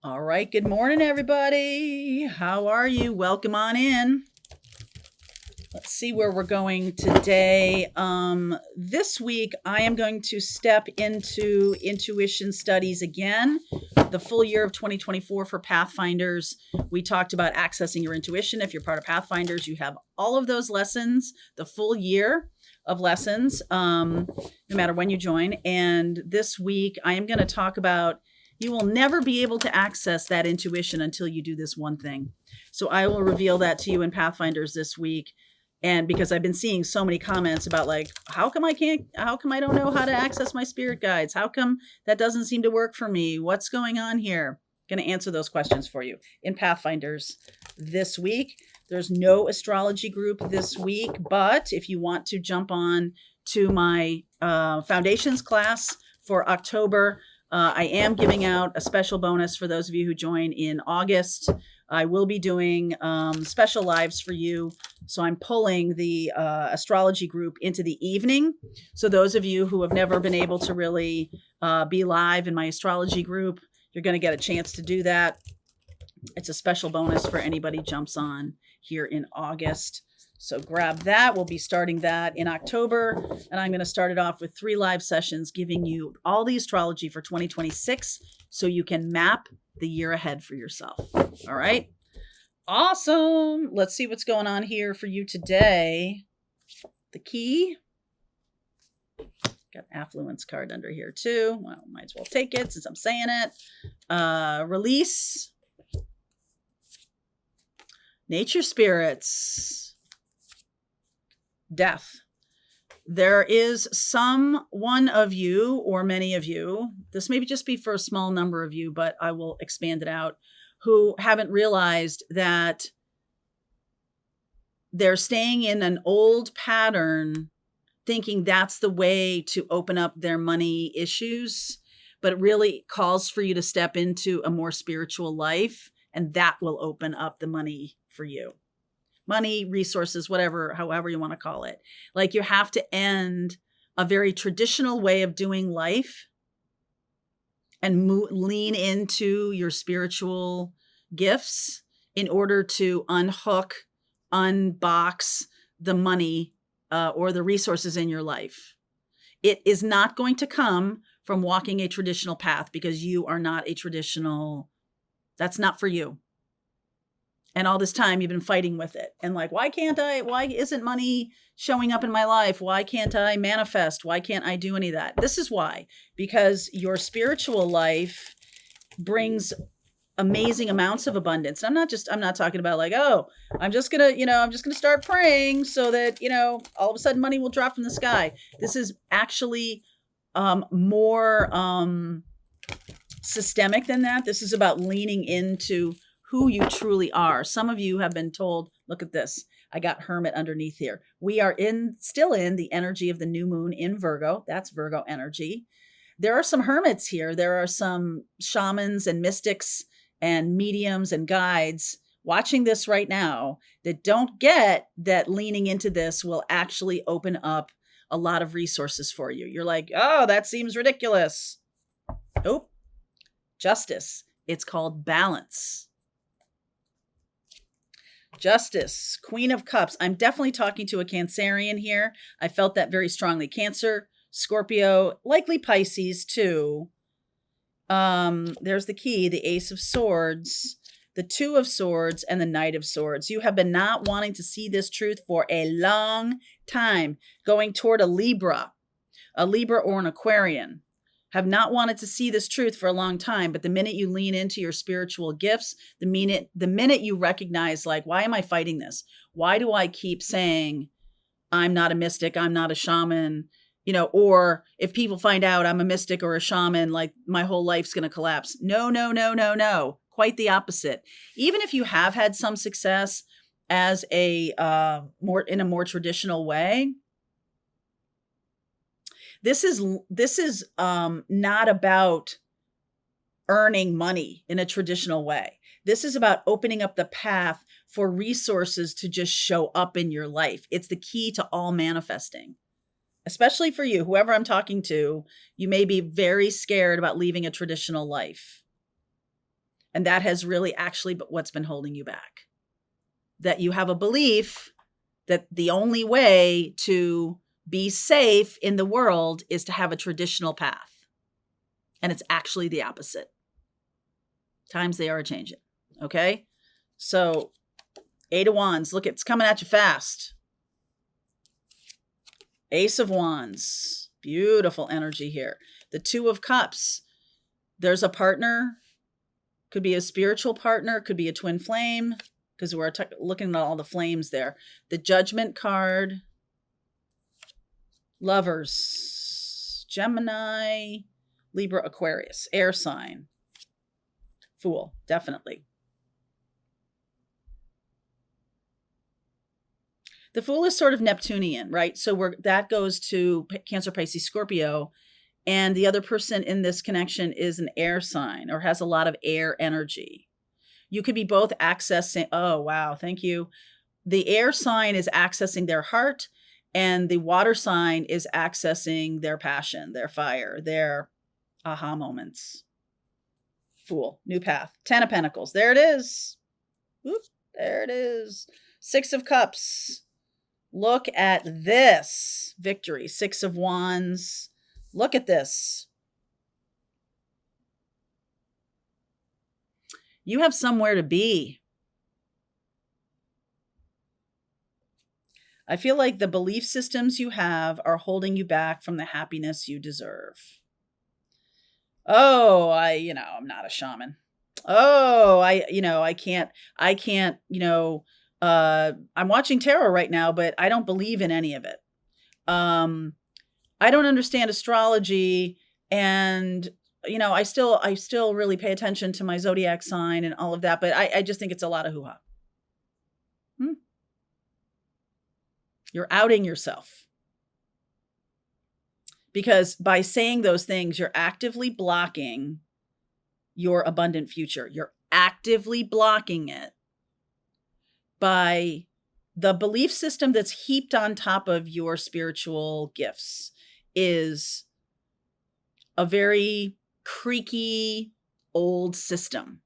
All right. Good morning, everybody. How are you? Welcome on in. Let's see where we're going today. This week, I am going to step into intuition studies again. The full year of 2024 for Pathfinders. We talked about accessing your intuition. If you're part of Pathfinders, you have all of those lessons, the full year of lessons, no matter when you join. And this week, I am going to talk about you will never be able to access that intuition until you do this one thing. So I will reveal that to you in Pathfinders this week. And because I've been seeing so many comments about how come I don't know how to access my spirit guides? How come that doesn't seem to work for me? What's going on here? Going to answer those questions for you in Pathfinders this week. There's no astrology group this week, but if you want to jump on to my foundations class for October, I am giving out a special bonus for those of you who join in August. I will be doing special lives for you. So I'm pulling the astrology group into the evening. So those of you who have never been able to really be live in my astrology group, you're going to get a chance to do that. It's a special bonus for anybody who jumps on here in August. So grab that. We'll be starting that in October. And I'm going to start it off with 3 live sessions giving you all the astrology for 2026 so you can map the year ahead for yourself. All right. Awesome. Let's see what's going on here for you today. The key. Got affluence card under here too. Well, might as well take it since I'm saying it. Release. Nature spirits. Death. There is one of you or many of you, this may just be for a small number of you, but I will expand it out, who haven't realized that they're staying in an old pattern, thinking that's the way to open up their money issues, but it really calls for you to step into a more spiritual life, and that will open up the money for you. Money, resources, whatever, however you want to call it. Like you have to end a very traditional way of doing life and lean into your spiritual gifts in order to unbox the money or the resources in your life. It is not going to come from walking a traditional path because you are not a traditional, that's not for you. And all this time you've been fighting with it. And why isn't money showing up in my life? Why can't I manifest? Why can't I do any of that? This is why, because your spiritual life brings amazing amounts of abundance. And I'm not talking about I'm just going to start praying so that, all of a sudden money will drop from the sky. This is actually more systemic than that. This is about leaning into who you truly are. Some of you have been told, look at this. I got Hermit underneath here. We are still in the energy of the new moon in Virgo. That's Virgo energy. There are some hermits here. There are some shamans and mystics and mediums and guides watching this right now that don't get that leaning into this will actually open up a lot of resources for you. You're like, oh, that seems ridiculous. Nope. Justice. It's called balance. Justice, Queen of Cups. I'm definitely talking to a Cancerian here. I felt that very strongly. Cancer, Scorpio, likely Pisces too. There's the key, the Ace of Swords, the Two of Swords, and the Knight of Swords. You have been not wanting to see this truth for a long time, going toward a Libra or an Aquarian. Have not wanted to see this truth for a long time, but the minute you lean into your spiritual gifts, the minute you recognize, why am I fighting this? Why do I keep saying I'm not a mystic, I'm not a shaman, or if people find out I'm a mystic or a shaman, my whole life's going to collapse. No. Quite the opposite. Even if you have had some success as in a more traditional way, this is not about earning money in a traditional way. This is about opening up the path for resources to just show up in your life. It's the key to all manifesting. Especially for you, whoever I'm talking to, you may be very scared about leaving a traditional life. And that has really actually what's been holding you back. That you have a belief that the only way to be safe in the world is to have a traditional path. And it's actually the opposite. Times they are changing. Okay? So, 8 of Wands. Look, it's coming at you fast. Ace of Wands. Beautiful energy here. The 2 of Cups. There's a partner. Could be a spiritual partner. Could be a twin flame. Because we're looking at all the flames there. The Judgment card. Lovers. Gemini. Libra, Aquarius. Air sign. Fool. Definitely. The Fool is sort of Neptunian, right? So that goes to Cancer, Pisces, Scorpio. And the other person in this connection is an air sign or has a lot of air energy. You could be both accessing, oh, wow, thank you. The air sign is accessing their heart, and the water sign is accessing their passion, their fire, their aha moments. Fool, new path. 10 of Pentacles. There it is. Whoop, there it is. 6 of Cups. Look at this. Victory. 6 of Wands. Look at this. You have somewhere to be. I feel like the belief systems you have are holding you back from the happiness you deserve. Oh, I'm not a shaman. Oh, I can't, I'm watching tarot right now, but I don't believe in any of it. I don't understand astrology, and I still really pay attention to my zodiac sign and all of that, but I just think it's a lot of hoo-ha. You're outing yourself. Because by saying those things, you're actively blocking your abundant future. You're actively blocking it by the belief system that's heaped on top of your spiritual gifts is a very creaky old system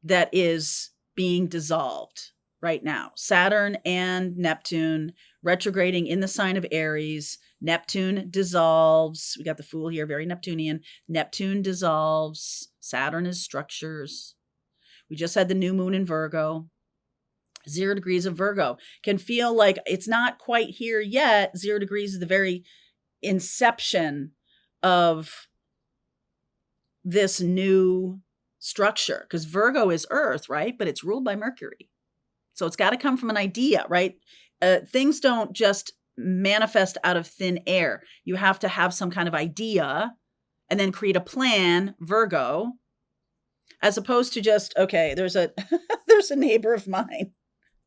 that is being dissolved right now. Saturn and Neptune retrograding in the sign of Aries. Neptune dissolves. We got the Fool here, very Neptunian. Neptune dissolves. Saturn is structures. We just had the new moon in Virgo. 0 degrees of Virgo can feel like it's not quite here yet. 0 degrees is the very inception of this new structure, because Virgo is Earth, right? But it's ruled by Mercury. So it's got to come from an idea, right? Things don't just manifest out of thin air. You have to have some kind of idea and then create a plan, Virgo, as opposed to just, okay, there's a there's a neighbor of mine.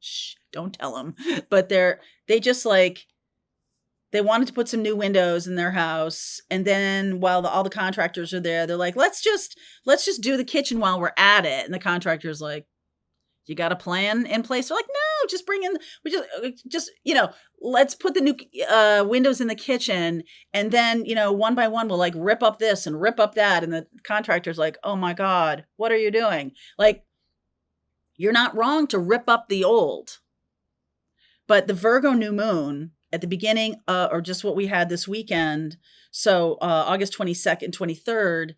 Shh, don't tell them. But they just like, they wanted to put some new windows in their house. And then while all the contractors are there, they're like, let's just do the kitchen while we're at it. And the contractor's like, you got a plan in place? They're like, no, just bring in, let's put the new windows in the kitchen. And then, one by one, we'll like rip up this and rip up that. And the contractor's like, oh my God, what are you doing? Like, you're not wrong to rip up the old. But the Virgo new moon at the beginning, or just what we had this weekend, so August 22nd, 23rd,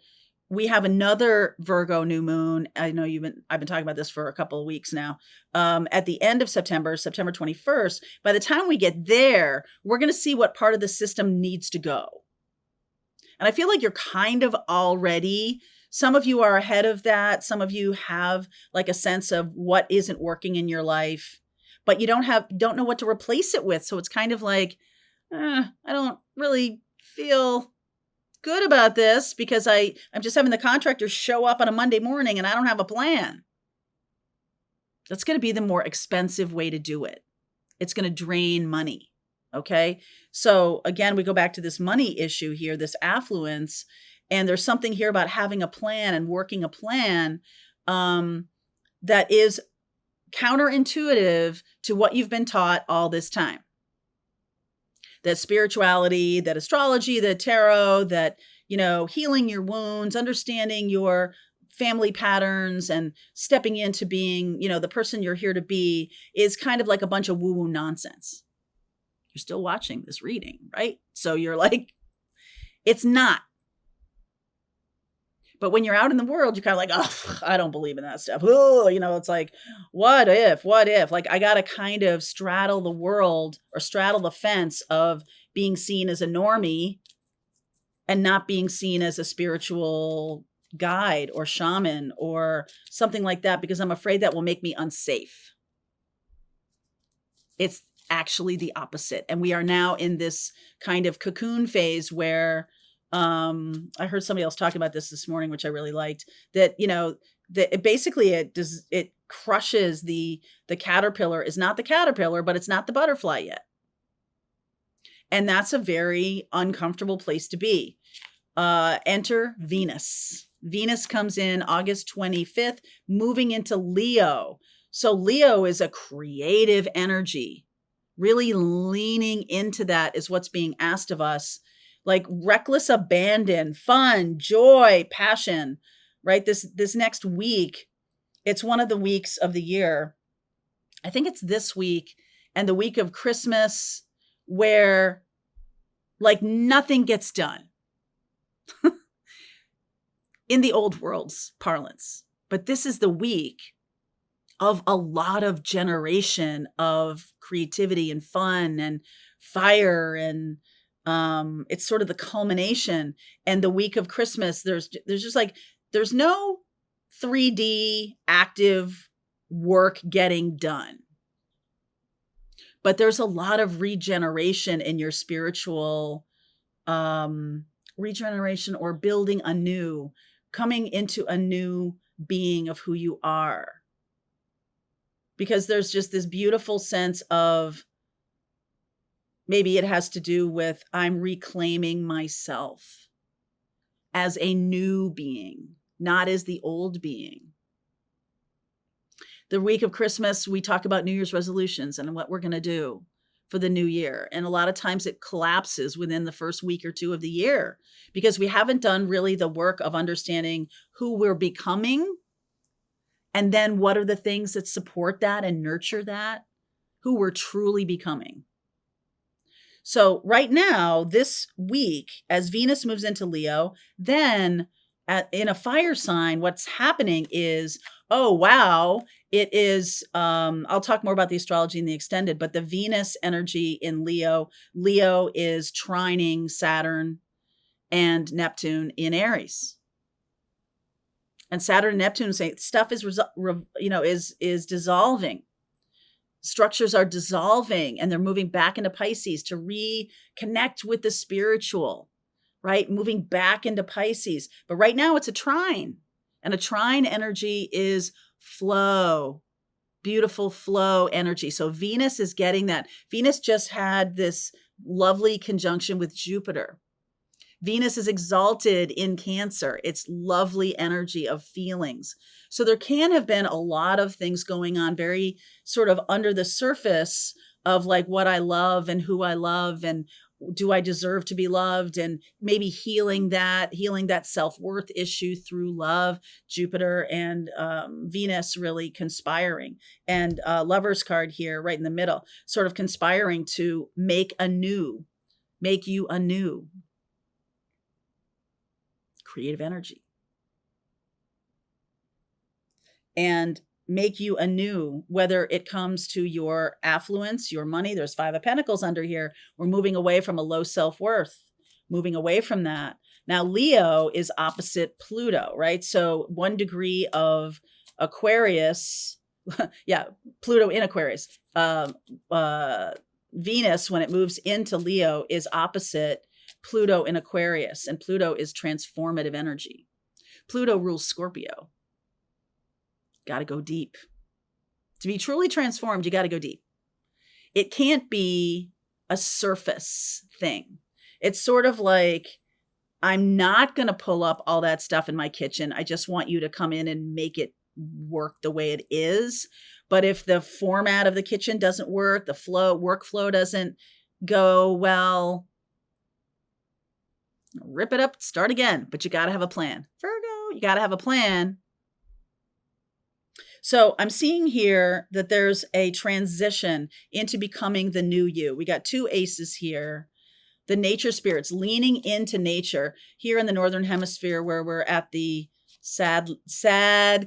we have another Virgo new moon. I know I've been talking about this for a couple of weeks now. At the end of September 21st, by the time we get there, we're going to see what part of the system needs to go. And I feel like you're kind of already, some of you are ahead of that. Some of you have like a sense of what isn't working in your life, but you don't know what to replace it with. So it's kind of like, I don't really feel good about this because I'm just having the contractors show up on a Monday morning and I don't have a plan. That's going to be the more expensive way to do it. It's going to drain money. Okay. So again, we go back to this money issue here, this affluence, and there's something here about having a plan and working a plan that is counterintuitive to what you've been taught all this time. That spirituality, that astrology, that tarot, that, healing your wounds, understanding your family patterns and stepping into being, the person you're here to be is kind of like a bunch of woo-woo nonsense. You're still watching this reading, right? So you're like, it's not. But when you're out in the world, you're kind of like, oh, I don't believe in that stuff. Oh, it's like, what if? Like, I got to kind of straddle the world or straddle the fence of being seen as a normie and not being seen as a spiritual guide or shaman or something like that, because I'm afraid that will make me unsafe. It's actually the opposite. And we are now in this kind of cocoon phase where I heard somebody else talking about this morning, which I really liked, that, that it crushes the caterpillar is not the caterpillar, but it's not the butterfly yet. And that's a very uncomfortable place to be. Enter Venus. Venus comes in August 25th, moving into Leo. So Leo is a creative energy. Really leaning into that is what's being asked of us. Like reckless abandon, fun, joy, passion, right? This next week, it's one of the weeks of the year. I think it's this week and the week of Christmas where like nothing gets done in the old world's parlance. But this is the week of a lot of generation of creativity and fun and fire, and it's sort of the culmination. And the week of Christmas, there's just like, there's no 3D active work getting done, but there's a lot of regeneration in your spiritual regeneration or building anew, coming into a new being of who you are. Because there's just this beautiful sense of, maybe it has to do with, I'm reclaiming myself as a new being, not as the old being. The week of Christmas, we talk about New Year's resolutions and what we're going to do for the new year. And a lot of times it collapses within the first week or two of the year because we haven't done really the work of understanding who we're becoming. And then what are the things that support that and nurture that, who we're truly becoming. So right now, this week, as Venus moves into Leo, then in a fire sign, what's happening is, oh, wow, it is, I'll talk more about the astrology in the extended, but the Venus energy in Leo is trining Saturn and Neptune in Aries. And Saturn and Neptune say stuff is dissolving. Structures are dissolving and they're moving back into Pisces to reconnect with the spiritual, right? Moving back into Pisces. But right now it's a trine, and a trine energy is flow, beautiful flow energy. So Venus is getting that. Venus just had this lovely conjunction with Jupiter. Venus is exalted in Cancer. It's lovely energy of feelings. So there can have been a lot of things going on very sort of under the surface of like what I love and who I love and do I deserve to be loved, and maybe healing that self-worth issue through love. Jupiter and Venus really conspiring, and Lover's card here right in the middle, sort of conspiring to make you anew. Creative energy. And make you anew, whether it comes to your affluence, your money. There's 5 of Pentacles under here. We're moving away from a low self-worth, moving away from that. Now, Leo is opposite Pluto, right? So 1 degree of Aquarius, yeah, Pluto in Aquarius. Venus, when it moves into Leo, is opposite Pluto in Aquarius, and Pluto is transformative energy. Pluto rules Scorpio. Got to go deep. To be truly transformed, you got to go deep. It can't be a surface thing. It's sort of like, I'm not going to pull up all that stuff in my kitchen. I just want you to come in and make it work the way it is. But if the format of the kitchen doesn't work, the workflow doesn't go well, rip it up, start again. But you got to have a plan. Virgo, you got to have a plan. So I'm seeing here that there's a transition into becoming the new you. We got two aces here. The nature spirits leaning into nature here in the Northern Hemisphere, where we're at the sad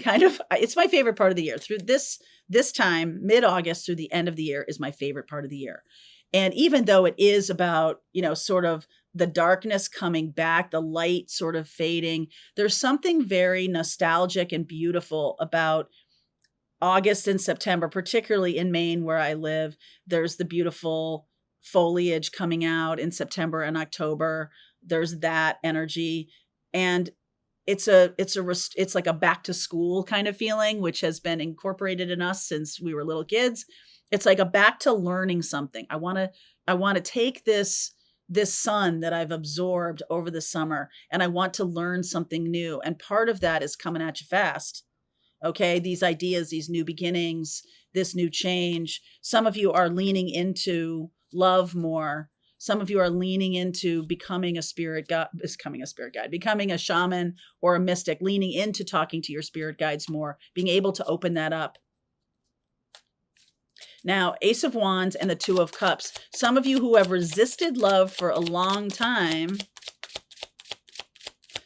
kind of, it's my favorite part of the year. Through this time, mid-August through the end of the year is my favorite part of the year. And even though it is about, sort of the darkness coming back, the light sort of fading, there's something very nostalgic and beautiful about August and September, particularly in Maine where I live. There's the beautiful foliage coming out in September and October. There's that energy. And it's like a back to school kind of feeling, which has been incorporated in us since we were little kids. It's like a back to learning something. I want to take this sun that I've absorbed over the summer, and I want to learn something new. And part of that is coming at you fast. Okay, these ideas, these new beginnings, this new change. Some of you are leaning into love more. Some of you are leaning into becoming a spirit guide, becoming a shaman or a mystic, leaning into talking to your spirit guides more, being able to open that up. Now, Ace of Wands and the Two of Cups. Some of you who have resisted love for a long time,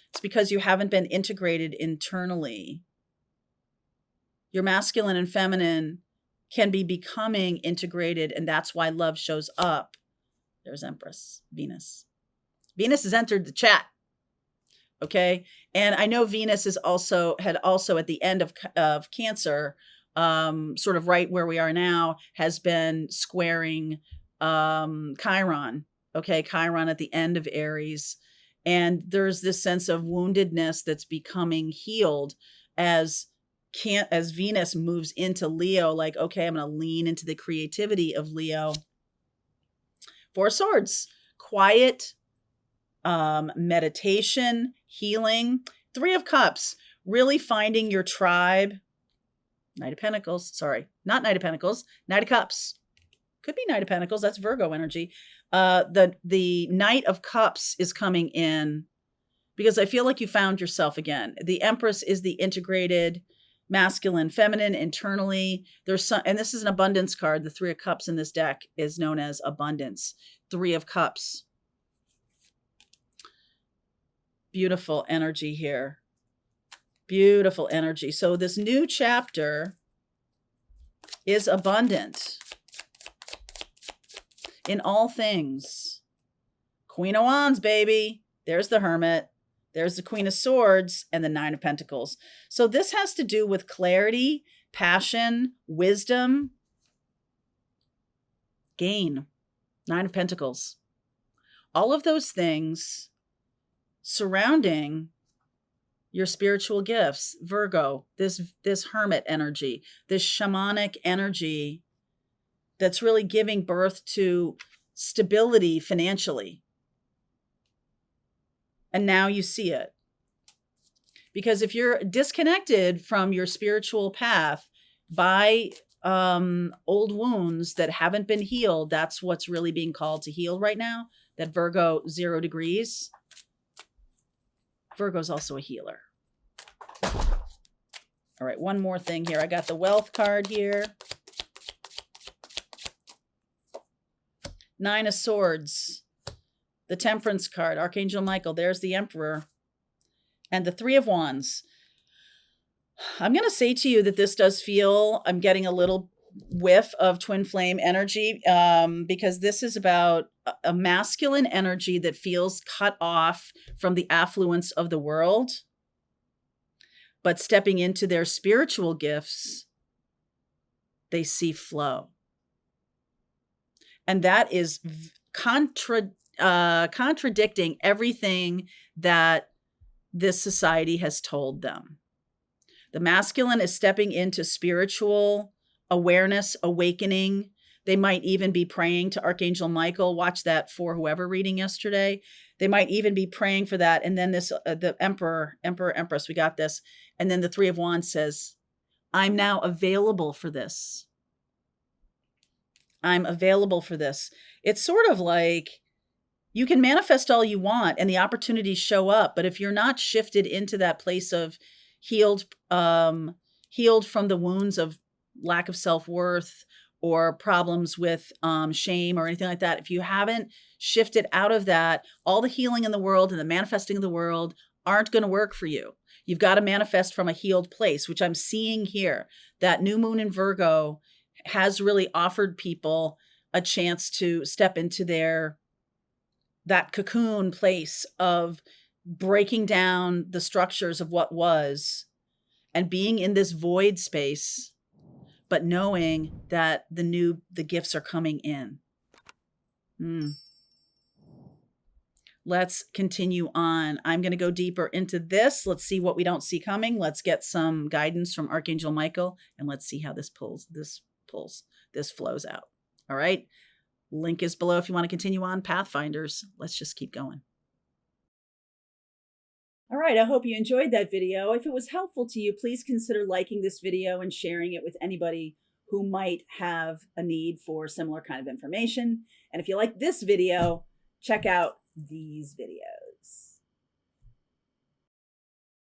it's because you haven't been integrated internally. Your masculine and feminine can be becoming integrated, and that's why love shows up. There's Empress, Venus. Venus has entered the chat. Okay. And I know Venus had also at the end of Cancer, sort of right where we are now, has been squaring Chiron. Okay. Chiron at the end of Aries. And there's this sense of woundedness that's becoming healed as Venus moves into Leo. Like, okay, I'm going to lean into the creativity of Leo. Four of Swords, quiet, meditation, healing. Three of Cups, really finding your tribe. Knight of Pentacles, sorry, not Knight of Pentacles, Knight of Cups. Could be Knight of Pentacles, that's Virgo energy. The Knight of Cups is coming in because I feel like you found yourself again. The Empress is the integrated masculine, feminine, internally. There's some, and this is an abundance card. The Three of Cups in this deck is known as abundance. Three of Cups. Beautiful energy here. Beautiful energy. So this new chapter is abundant in all things. Queen of Wands, baby. There's the Hermit. There's the Queen of Swords and the Nine of Pentacles. So this has to do with clarity, passion, wisdom, gain. Nine of Pentacles. All of those things surrounding your spiritual gifts. Virgo, this hermit energy, this shamanic energy that's really giving birth to stability financially. And now you see it. Because if you're disconnected from your spiritual path by old wounds that haven't been healed, that's what's really being called to heal right now. That Virgo 0 degrees. Virgo's also a healer. All right, one more thing here. I got the Wealth card here. Nine of Swords. The Temperance card, Archangel Michael. There's the Emperor. And the Three of Wands. I'm going to say to you that this does feel, I'm getting a little whiff of twin flame energy, because this is about a masculine energy that feels cut off from the affluence of the world, but stepping into their spiritual gifts, they see flow. And that is contradicting everything that this society has told them. The masculine is stepping into spiritual awareness, awakening. They might even be praying to Archangel Michael. Watch that For Whoever reading yesterday. They might even be praying for that. And then this, the Emperor, Empress, we got this. And then the Three of Wands says, I'm now available for this. I'm available for this. It's sort of like you can manifest all you want and the opportunities show up. But if you're not shifted into that place of healed healed from the wounds of lack of self-worth or problems with shame or anything like that, if you haven't shifted out of that, all the healing in the world and the manifesting of the world aren't going to work for you. You've got to manifest from a healed place, which I'm seeing here. That new moon in Virgo has really offered people a chance to step into that cocoon place of breaking down the structures of what was and being in this void space, but knowing that the gifts are coming in. Let's continue on. I'm going to go deeper into this. Let's see what we don't see coming. Let's get some guidance from Archangel Michael, and let's see how this flows out. All right. Link is below if you want to continue on. Pathfinders, let's just keep going. All right, I hope you enjoyed that video. If it was helpful to you, please consider liking this video and sharing it with anybody who might have a need for similar kind of information. And if you like this video, check out these videos.